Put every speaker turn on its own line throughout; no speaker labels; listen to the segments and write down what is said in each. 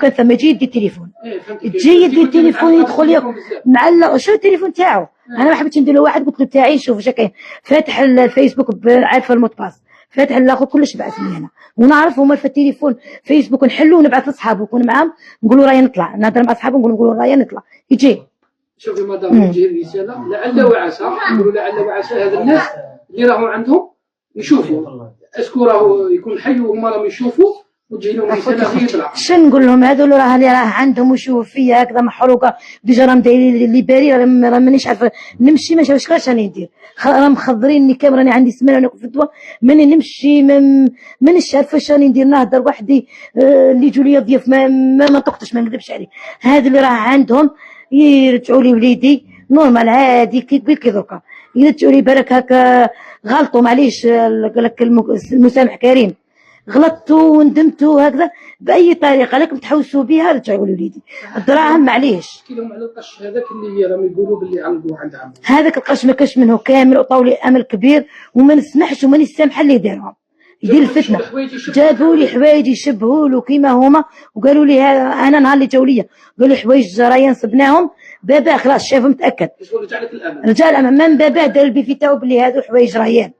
كان ثم يجي يدي التليفون، تجي يدي التليفون يدخل لي معلق شو التليفون تاعو. انا ما حبيتش ندير له واحد، قلت له تاعي شوف واش كاين، فاتح الفيسبوك عارفه الموت باس، فاتح الاخر كلش بعثني انا ونعرف هما في التليفون فيسبوك نحلو ونبعث لصحابه ونكون معاهم نقولوا رايا نطلع، نهضر مع صحابه نقولوا رايا نطلع يجي.
شوفي مدام نوجه رساله لعل وعسى، نقولوا لعل وعسى هذا الناس اللي راهم عندهم يشوفوا اسكو راهو يكون حي وهما راهم يشوفوا وتجي لهم رساله غير بالعقل.
شنو نقول لهم هذول اللي راه عندهم ويشوفوا فيا هكذا محروقه ديجا راهم دايرين لي باري، راه مانيش عارفه نمشي ما واش راني ندير، راه مخضريني كامل، راني عندي سمانه وانا في الدواء ماني نمشي مانيش عارفه واش راني ندير، نهضر وحدي اللي يجوا لي ضيوف ما طقتش ما نكذبش عليك. هذا اللي راه عندهم يرجعوا لي وليدي نورمال عادي كي دركا يرجعوا لي بالك هكا غلطوا معليش، قال لك المسامح كريم، غلطتوا وندمتوا هكذا باي طريقه لكم تحوسوا بها رجعوا لوليدي الدراهم معليش.
احكي لهم على القش هذاك اللي راهم يقولوا باللي عنده عند عمه،
هذاك القش ما كاش منه كامل وطاولي امل كبير وما نسمحش ومانيش سامحه اللي يديرهم يدير الفتنه. جابوا لي حوايج يشبهوا له كيما هما وقالوا لي انا نهار اللي جاوا لي قالوا حوايج رايا صبناهم بابا خلاص شافوا متاكد رجع الامل من بابا دار البيفي تاعو بلي هذو حوايج ريان.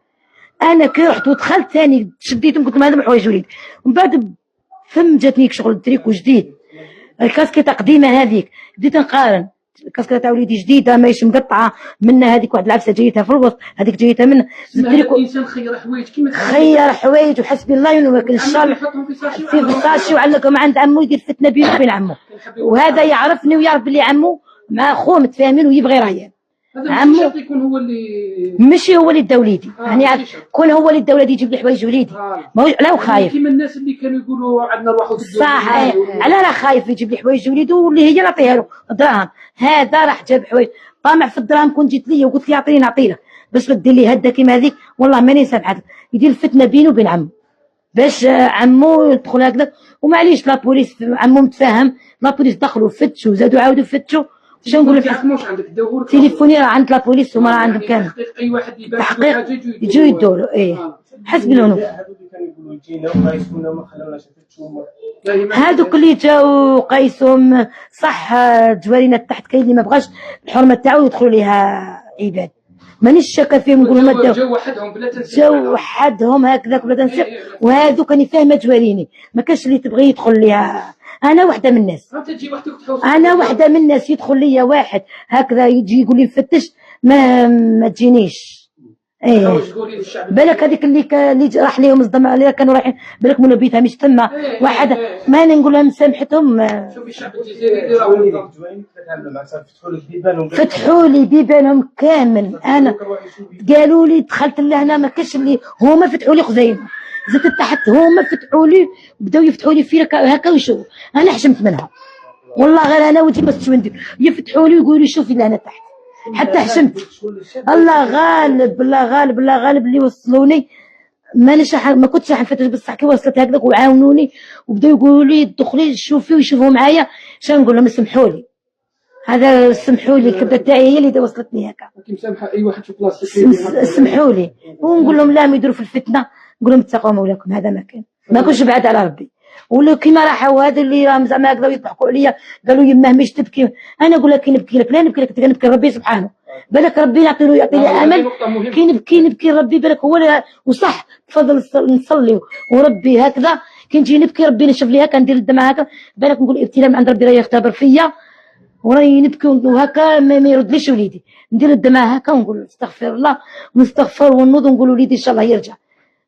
انا كي رحت ودخلت ثاني شديتهم قلت لهم هذا حوايج وليد، ومن بعد ثم جاتني شغل تريكو جديد الكاسكيطه قديمه هذيك بديت نقارن الكاسكيطه تاع وليدي جديده ماهيش مقطعه منها، هذيك واحد العفسه جايتها في الوسط هذيك جايتها من
التريكو. الانسان خير حوايج كيما
خير حوايج وحسبي الله ونوكل ان شاء الله في فصاشي وعلقهم عند عمو يدير فتنه بينه وبين عمو، وهذا يعرفني ويعرف بلي عمو مع خوه متفاهمين ويبغي ريان.
عمو يكون هو اللي
ماشي هو اللي دا وليدي يعني كون هو اللي دا وليدي يجيب لي حوايج وليدي ماهوش لا خايف
كيما الناس اللي كانوا يقولوا عندنا نروحوا
صح على راه خايف يجيب لي حوايج وليدي واللي هي نعطيها له دراهم، هذا راح جاب حوايج طامع في الدراهم. كون جيت لي وقلت لي اعطيني نعطيه باش دير لي هده كيما هذيك والله ماني سامحك، يدير الفتنه بينه وبين عمو باش عمو يدخل هكذا ومعليش لا بوليس عمو متفاهم لا بوليس دخلوا فتشوا زادوا عاودوا فتشوا. شنو نقول لك
عندك الدور
تليفوني راه عند لا بوليس وما راه عندهم كامل
اي واحد يبان
تحقيق يجوا يدوروا ايه حسب العنف.
هذوك اللي كانوا يقولوا يجينا وقايسونا ما خلوناش نفتشوا
هذوك اللي جاوا قايسهم صح جوارينا تحت كاين اللي ما بغاش الحرمه تاعو يدخلوا ليها عباد مانيش شاكه فيهم نقول ما
جاو وحدهم بلا تنسيق
جاو وحدهم هكذاك بلا تنسيق وهذوك راني فاهمه جواريني ما كاش اللي تبغي يدخل ليها. انا وحده من الناس انا وحده من الناس يدخل ليا واحد هكذا يجي يقول لي نفتش ما تجينيش ايه بالك هذيك اللي راح ليهم الصدمه اللي كانوا رايحين بالك من بيتها مش ثم واحد ما نقول لهم سامحتهم.
شوفي الشعب الجزائري راهو
فتحوا لي بيبانهم كامل. انا قالوا لي دخلت لهنا ما كاش اللي هما فتحوا لي خزيمه زدت تحت هما فتحوا لي بداو يفتحوا لي في هكا ويشوفوا انا حشمت منها والله غير انا ودي بس شو ندير يفتحوا لي ويقولوا لي شوفي لهنا تحت حتى حشمت. الله غالب الله غالب الله غالب اللي وصلوني مانيش ما كنتش راح نفتش بصح كي وصلت هكذاك وعاونوني وبداو يقولوا لي دخلي شوفي ويشوفوا معايا شنو نقول لهم سمحوا لي هذا سمحوا لي الكبده تاعي هي اللي وصلتني هكا
كي مسامحه اي واحد في بلاصتك
سمحوا لي ونقول لهم لا ما يديروا في الفتنه نقول لهم اتقوا مولاكم هذا ما كان ما كنتش بعاد على ربي. ولا كيما راحوا هذا اللي راهم زعما هكذا يضحكوا عليا قالوا يماه مش تبكي انا نقول لك كي نبكي لك لا نبكي لك نبكي ربي سبحانه بالك ربي يعطي لي امل كي نبكي ربي بالك هو وصح تفضل نصلي وربي هكذا كي نجي نبكي ربي نشوف لي هكا ندير الدمعه هكا بالك نقول ابتلاء من عند ربي راه يختبر فيا وراني نبكي وهكا ما يردليش وليدي ندير الدمعه هكا ونقول استغفر الله ونستغفر ونوض ونقول وليدي ان شاء الله يرجع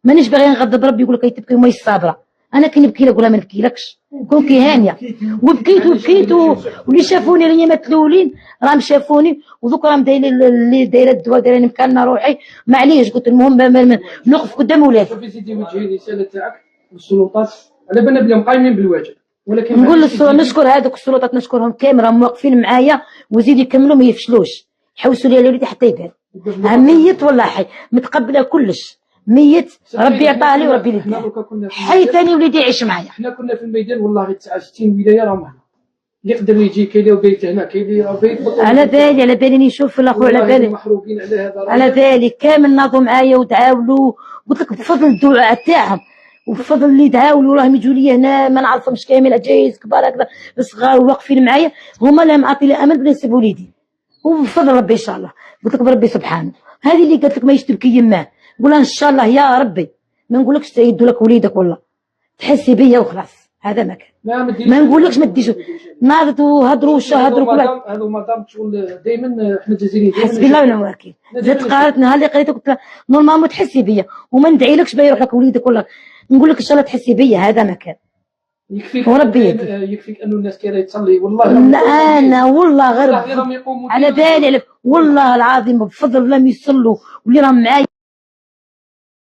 مانيش باغي نغضب ربي يقول لك تبكي وما صابره. انا كي نبكي نقول ما نبكيلكش كون كي هانيه وبكيت واللي شافوني الايامات الاولين راهم شافوني وذوك راهم دايرين اللي دايره الدواء دايرين مكاننا روحي معليش قلت المهم نوقف قدام ولادي.
شوفي سيدي وجهي الرساله تاعك للسلطات على بالنا بلي قايمين بالواجب ولكن
نقول نشكر هذوك السلطات نشكرهم كامل راهم واقفين معايا وزيد يكملوا ما يفشلوش يحوسوا لي وليدي حتى يبان ميت ولا حي متقبله كلش ميت ربي يعطاه لي وربي يديه حي ثاني وليدي يعيش معايا.
حنا كنا في الميدان والله 69 ولايه راهم هنا اللي يقدر يجي كاين له بيت هنا كاين له بيت
على بالي نشوف الاخو على بالي
محروقين على هذا
على بالي كامل ناضوا معايا ودعاولوا قلت لك بفضل الدعاء تاعهم وبفضل اللي تعاونوا راهم يجوا لي هنا ما نعرفهمش كامل، عجايز كبار هكذا صغار واقفين معايا، هما اللي معطي لي امل بلا نسيب وليدي، وبفضل ربي ان شاء الله. قلت لك بربي سبحانه، هذه اللي قالت لك ما تبكي يماه، نقولها ان شاء الله يا ربي ما نقولكش تعيدوا لك وليدك والله، تحسي بيا وخلاص، هذا ما كان. ما نقولكش ما ديش ناضوا هضروا هضروا كل
هذو مدام شغل دائما احنا الجزائريين
حسبي الله ونعم الوكيل. زدت قالت نهار اللي قريتها قلت لها نورمالمون تحسي بيا وما ندعيلكش باه يروح لك وليدك ولا نقول لك ان شاء الله تحسي بيا، هذا ما كان.
يكفيك
وربي
يكفيك انه الناس كاينه تصلي والله.
لا انا والله غير
راهم يقوموا
على بالي والله العظيم بفضل الله يصلوا واللي راهم معايا